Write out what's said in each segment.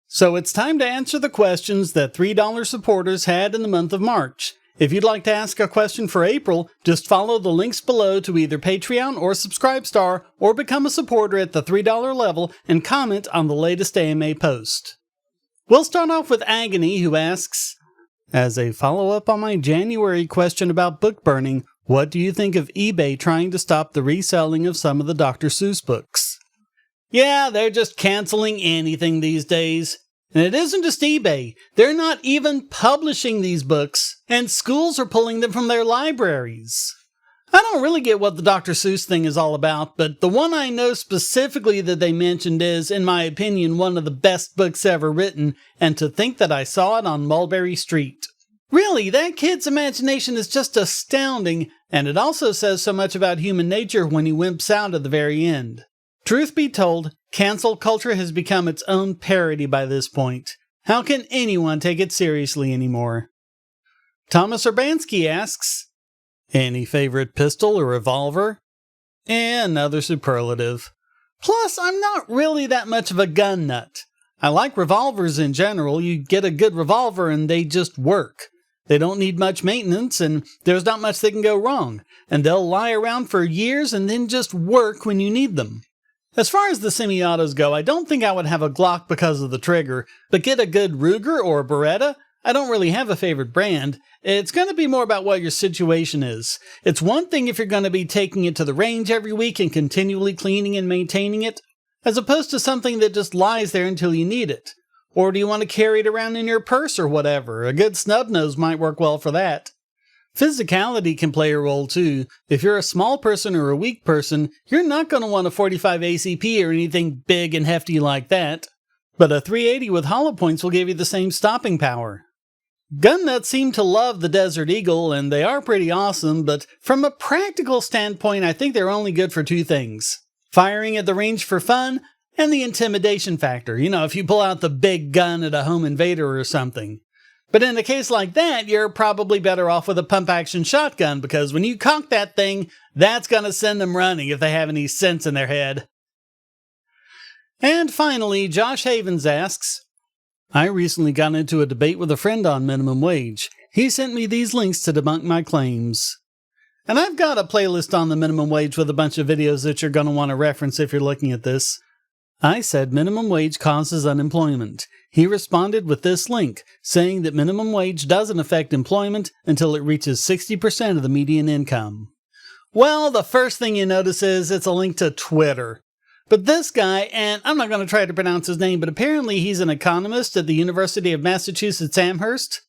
So it's time to answer the questions that $3 supporters had in the month of March. If you'd like to ask a question for April, just follow the links below to either Patreon or Subscribestar, or become a supporter at the $3 level and comment on the latest AMA post. We'll start off with Agony, who asks, as a follow-up on my January question about book burning, what do you think of eBay trying to stop the reselling of some of the Dr. Seuss books? Yeah, they're just canceling anything these days. And it isn't just eBay. They're not even publishing these books, and schools are pulling them from their libraries. I don't really get what the Dr. Seuss thing is all about, but the one I know specifically that they mentioned is, in my opinion, one of the best books ever written, and to think that I saw it on Mulberry Street. Really, that kid's imagination is just astounding, and it also says so much about human nature when he wimps out at the very end. Truth be told, cancel culture has become its own parody by this point. How can anyone take it seriously anymore? Tomasz Urbański asks, any favorite pistol or revolver? Another superlative. Plus, I'm not really that much of a gun nut. I like revolvers in general. You get a good revolver and they just work. They don't need much maintenance and there's not much that can go wrong. And they'll lie around for years and then just work when you need them. As far as the semi-autos go, I don't think I would have a Glock because of the trigger, but get a good Ruger or a Beretta? I don't really have a favorite brand. It's going to be more about what your situation is. It's one thing if you're going to be taking it to the range every week and continually cleaning and maintaining it, as opposed to something that just lies there until you need it. Or do you want to carry it around in your purse or whatever? A good snub nose might work well for that. Physicality can play a role too. If you're a small person or a weak person, you're not going to want a 45 ACP or anything big and hefty like that. But a 380 with hollow points will give you the same stopping power. Gun nuts seem to love the Desert Eagle, and they are pretty awesome, but from a practical standpoint, I think they're only good for two things. Firing at the range for fun, and the intimidation factor. You know, if you pull out the big gun at a home invader or something. But in a case like that, you're probably better off with a pump-action shotgun, because when you cock that thing, that's going to send them running if they have any sense in their head. And finally, Josh Havins asks, I recently got into a debate with a friend on minimum wage. He sent me these links to debunk my claims. And I've got a playlist on the minimum wage with a bunch of videos that you're going to want to reference if you're looking at this. I said minimum wage causes unemployment. He responded with this link, saying that minimum wage doesn't affect employment until it reaches 60% of the median income. Well, the first thing you notice is it's a link to Twitter. But this guy, and I'm not going to try to pronounce his name, but apparently he's an economist at the University of Massachusetts Amherst.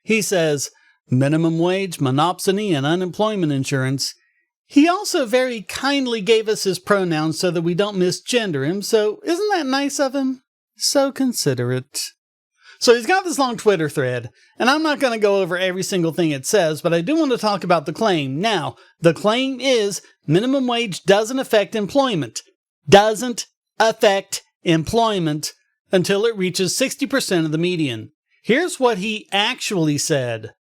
He says, minimum wage, monopsony, and unemployment insurance. He also very kindly gave us his pronouns so that we don't misgender him, so isn't that nice of him? So considerate. So he's got this long Twitter thread, and I'm not going to go over every single thing it says, but I do want to talk about the claim. Now, the claim is minimum wage doesn't affect employment. Doesn't affect employment until it reaches 60% of the median. Here's what he actually said.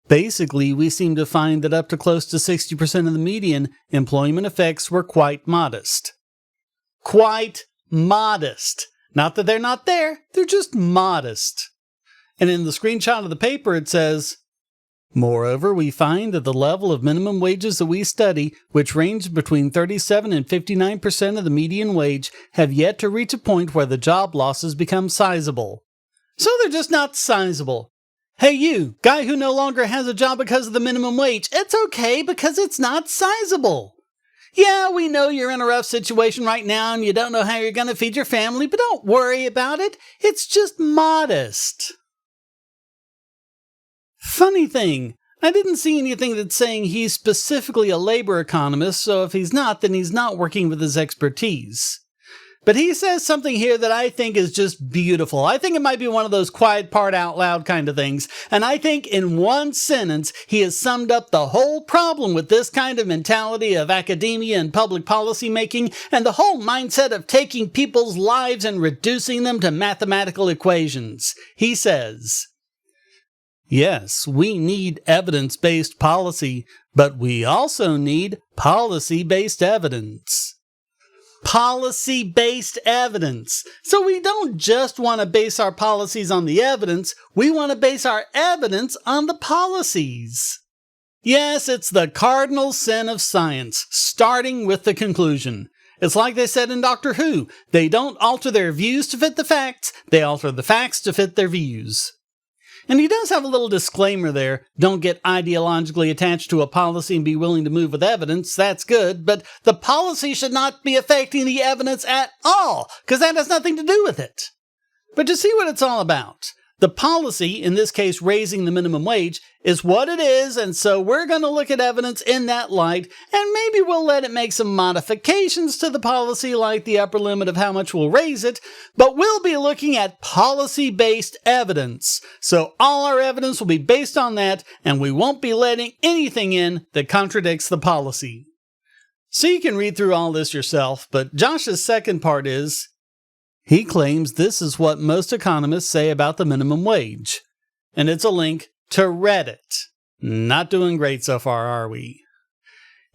Basically, we seem to find that up to close to 60% of the median, employment effects were quite modest. Quite modest. Not that they're not there, they're just modest. And in the screenshot of the paper it says, moreover, we find that the level of minimum wages that we study, which range between 37 and 59% of the median wage, have yet to reach a point where the job losses become sizable. So they're just not sizable. Hey you, guy who no longer has a job because of the minimum wage, it's okay because it's not sizable. Yeah, we know you're in a rough situation right now and you don't know how you're going to feed your family, but don't worry about it. It's just modest. Funny thing, I didn't see anything that's saying he's specifically a labor economist, so if he's not, then he's not working with his expertise. But he says something here that I think is just beautiful. I think it might be one of those quiet part out loud kind of things. And I think in one sentence, he has summed up the whole problem with this kind of mentality of academia and public policy making, and the whole mindset of taking people's lives and reducing them to mathematical equations. He says, yes, we need evidence-based policy, but we also need policy-based evidence. policy-based evidence. So we don't just want to base our policies on the evidence, we want to base our evidence on the policies. Yes, it's the cardinal sin of science, starting with the conclusion. It's like they said in Doctor Who, they don't alter their views to fit the facts, they alter the facts to fit their views. And he does have a little disclaimer there, don't get ideologically attached to a policy and be willing to move with evidence, that's good, but the policy should not be affecting the evidence at all, because that has nothing to do with it. But to see what it's all about, the policy, in this case raising the minimum wage, is what it is, and so we're going to look at evidence in that light, and maybe we'll let it make some modifications to the policy, like the upper limit of how much we'll raise it, but we'll be looking at policy-based evidence. So all our evidence will be based on that, and we won't be letting anything in that contradicts the policy. So you can read through all this yourself, but Josh's second part is, he claims this is what most economists say about the minimum wage. And it's a link to Reddit. Not doing great so far, are we?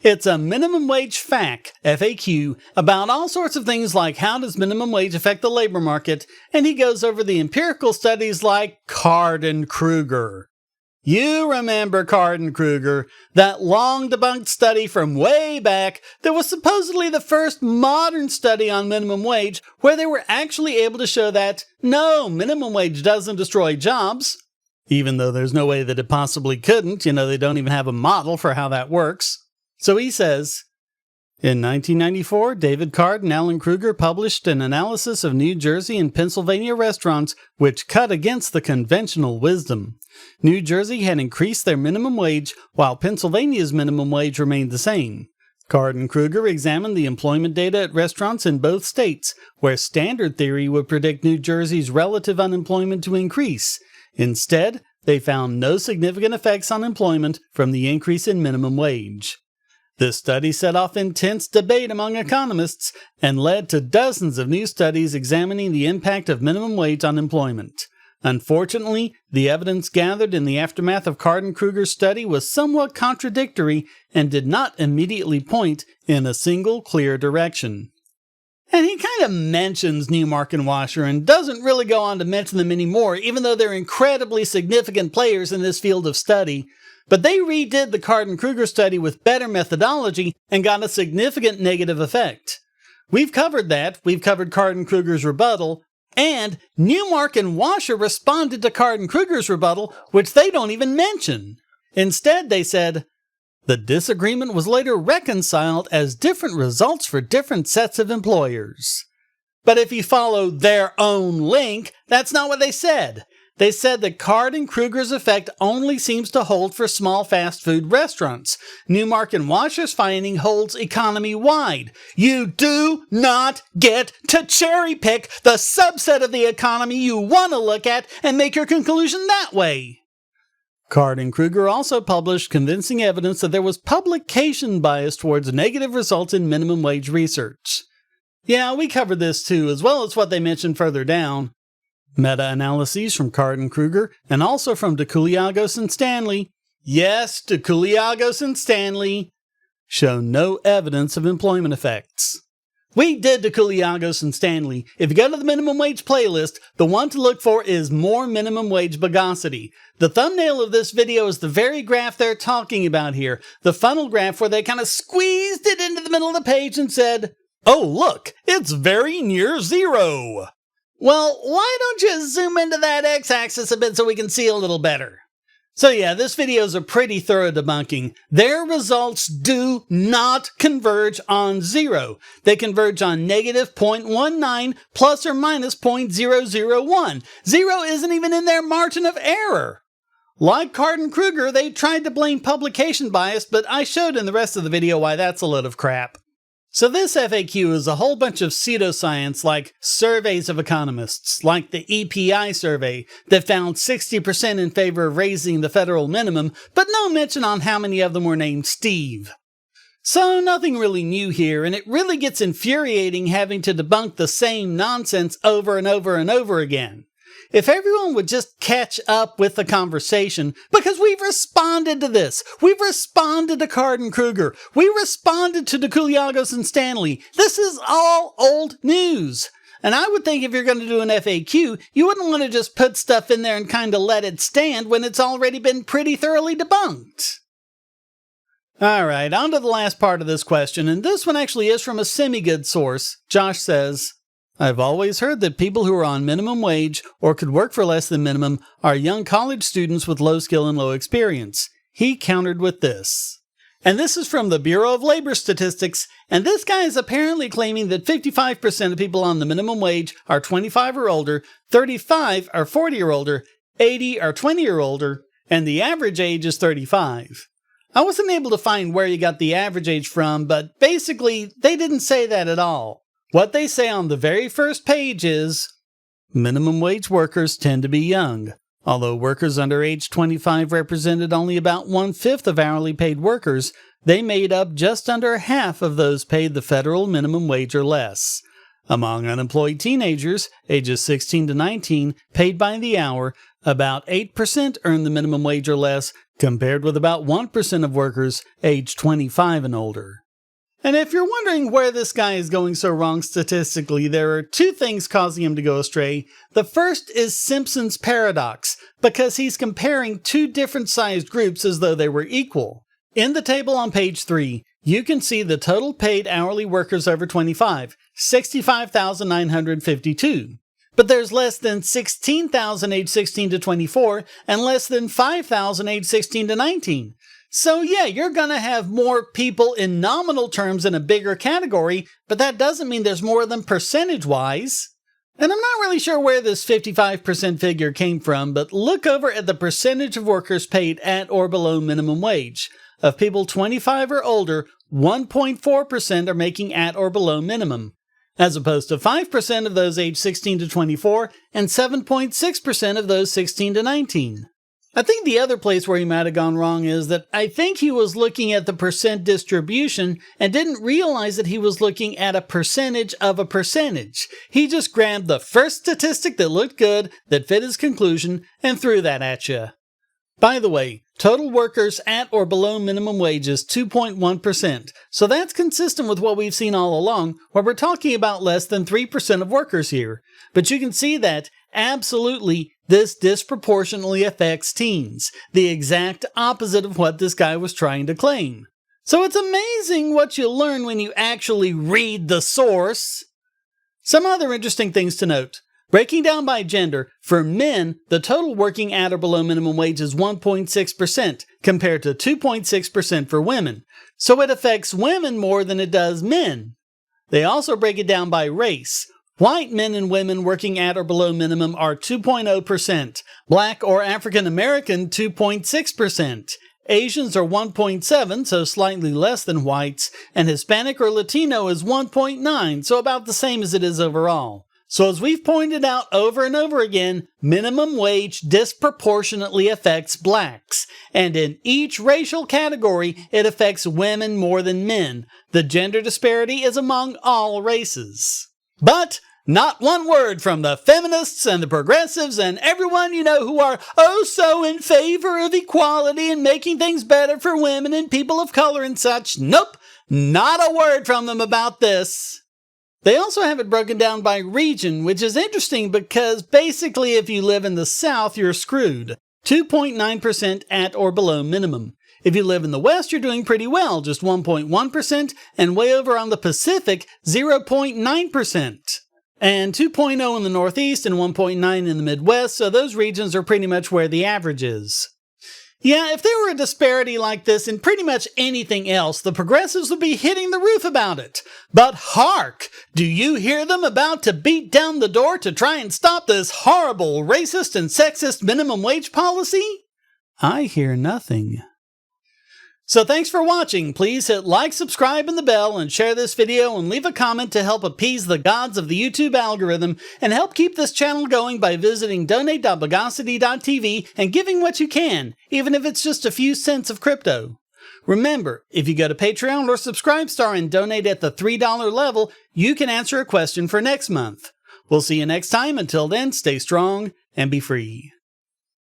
It's a minimum wage FAQ, about all sorts of things like how does minimum wage affect the labor market, and he goes over the empirical studies like Card-Kruger. You remember Card-Kruger, that long debunked study from way back that was supposedly the first modern study on minimum wage, where they were actually able to show that, no, minimum wage doesn't destroy jobs. Even though there's no way that it possibly couldn't, they don't even have a model for how that works. So he says, in 1994, David Card and Alan Kruger published an analysis of New Jersey and Pennsylvania restaurants which cut against the conventional wisdom. New Jersey had increased their minimum wage, while Pennsylvania's minimum wage remained the same. Card and Kruger examined the employment data at restaurants in both states, where standard theory would predict New Jersey's relative unemployment to increase. Instead, they found no significant effects on employment from the increase in minimum wage. This study set off intense debate among economists and led to dozens of new studies examining the impact of minimum wage on employment. Unfortunately, the evidence gathered in the aftermath of Card-Kruger's study was somewhat contradictory and did not immediately point in a single clear direction. And he kind of mentions Newmark and Washer and doesn't really go on to mention them anymore, even though they're incredibly significant players in this field of study. But they redid the Card-Kruger study with better methodology and got a significant negative effect. We've covered that. We've covered Card-Kruger's rebuttal. And Newmark and Washer responded to Card-Kruger's rebuttal, which they don't even mention. Instead, they said, the disagreement was later reconciled as different results for different sets of employers. But if you follow their own link, that's not what they said. They said that Card-Kruger's effect only seems to hold for small fast food restaurants. Newmark and Washer's finding holds economy-wide. You do not get to cherry-pick the subset of the economy you want to look at and make your conclusion that way. Card-Kruger also published convincing evidence that there was publication bias towards negative results in minimum wage research. Yeah, we covered this too, as well as what they mentioned further down. Meta-analyses from Card-Kruger, and also from DeCouliagos and Stanley, yes, DeCouliagos and Stanley, show no evidence of employment effects. We did DeCouliagos and Stanley. If you go to the minimum wage playlist, the one to look for is more minimum wage bugosity. The thumbnail of this video is the very graph they're talking about here, the funnel graph where they kind of squeezed it into the middle of the page and said, oh look, it's very near zero. Well, why don't you zoom into that x-axis a bit so we can see a little better? So yeah, this video is a pretty thorough debunking. Their results do not converge on zero. They converge on negative 0.19 plus or minus 0.001. Zero isn't even in their margin of error. Like Card-Kruger, they tried to blame publication bias, but I showed in the rest of the video why that's a load of crap. So this FAQ is a whole bunch of pseudoscience like surveys of economists, like the EPI survey that found 60% in favor of raising the federal minimum, but no mention on how many of them were named Steve. So nothing really new here, and it really gets infuriating having to debunk the same nonsense over and over and over again. If everyone would just catch up with the conversation, because we've responded to this. We've responded to Card and Kruger. We responded to DeCuliagos and Stanley. This is all old news. And I would think if you're going to do an FAQ, you wouldn't want to just put stuff in there and kind of let it stand when it's already been pretty thoroughly debunked. Alright, on to the last part of this question, and this one actually is from a semi-good source. Josh says, I've always heard that people who are on minimum wage or could work for less than minimum are young college students with low skill and low experience. He countered with this. And this is from the Bureau of Labor Statistics, and this guy is apparently claiming that 55% of people on the minimum wage are 25 or older, 35 are 40 or older, 80 are 20 or older, and the average age is 35. I wasn't able to find where you got the average age from, but basically, they didn't say that at all. What they say on the very first page is, minimum wage workers tend to be young. Although workers under age 25 represented only about 1/5 of hourly paid workers, they made up just under half of those paid the federal minimum wage or less. Among unemployed teenagers, ages 16 to 19, paid by the hour, about 8% earn the minimum wage or less, compared with about 1% of workers aged 25 and older. And if you're wondering where this guy is going so wrong statistically, there are two things causing him to go astray. The first is Simpson's paradox, because he's comparing two different sized groups as though they were equal. In the table on page 3, you can see the total paid hourly workers over 25, 65,952. But there's less than 16,000 age 16 to 24 and less than 5,000 age 16 to 19. So yeah, you're gonna have more people in nominal terms in a bigger category, but that doesn't mean there's more of them percentage-wise. And I'm not really sure where this 55% figure came from, but look over at the percentage of workers paid at or below minimum wage. Of people 25 or older, 1.4% are making at or below minimum, as opposed to 5% of those aged 16 to 24 and 7.6% of those 16 to 19. I think the other place where he might have gone wrong is that I think he was looking at the percent distribution and didn't realize that he was looking at a percentage of a percentage. He just grabbed the first statistic that looked good, that fit his conclusion, and threw that at you. By the way, total workers at or below minimum wage is 2.1%, so that's consistent with what we've seen all along, where we're talking about less than 3% of workers here. But you can see that, absolutely, this disproportionately affects teens, the exact opposite of what this guy was trying to claim. So it's amazing what you learn when you actually read the source. Some other interesting things to note. Breaking down by gender, for men, the total working at or below minimum wage is 1.6%, compared to 2.6% for women. So it affects women more than it does men. They also break it down by race. White men and women working at or below minimum are 2.0%, Black or African American 2.6%, Asians are 1.7, so slightly less than whites, and Hispanic or Latino is 1.9, so about the same as it is overall. So as we've pointed out over and over again, minimum wage disproportionately affects blacks. And in each racial category, it affects women more than men. The gender disparity is among all races. But not one word from the feminists and the progressives and everyone you know who are oh so in favor of equality and making things better for women and people of color and such. Nope, not a word from them about this. They also have it broken down by region, which is interesting because basically if you live in the South, you're screwed. 2.9% at or below minimum. If you live in the West, you're doing pretty well, just 1.1%, and way over on the Pacific, 0.9%. And 2.0 in the Northeast and 1.9 in the Midwest, so those regions are pretty much where the average is. Yeah, if there were a disparity like this in pretty much anything else, the progressives would be hitting the roof about it. But hark! Do you hear them about to beat down the door to try and stop this horrible, racist, and sexist minimum wage policy? I hear nothing. So thanks for watching. Please hit like, subscribe, and the bell, and share this video, and leave a comment to help appease the gods of the YouTube algorithm, and help keep this channel going by visiting donate.bogosity.tv and giving what you can, even if it's just a few cents of crypto. Remember, if you go to Patreon or Subscribestar and donate at the $3 level, you can answer a question for next month. We'll see you next time. Until then, stay strong, and be free.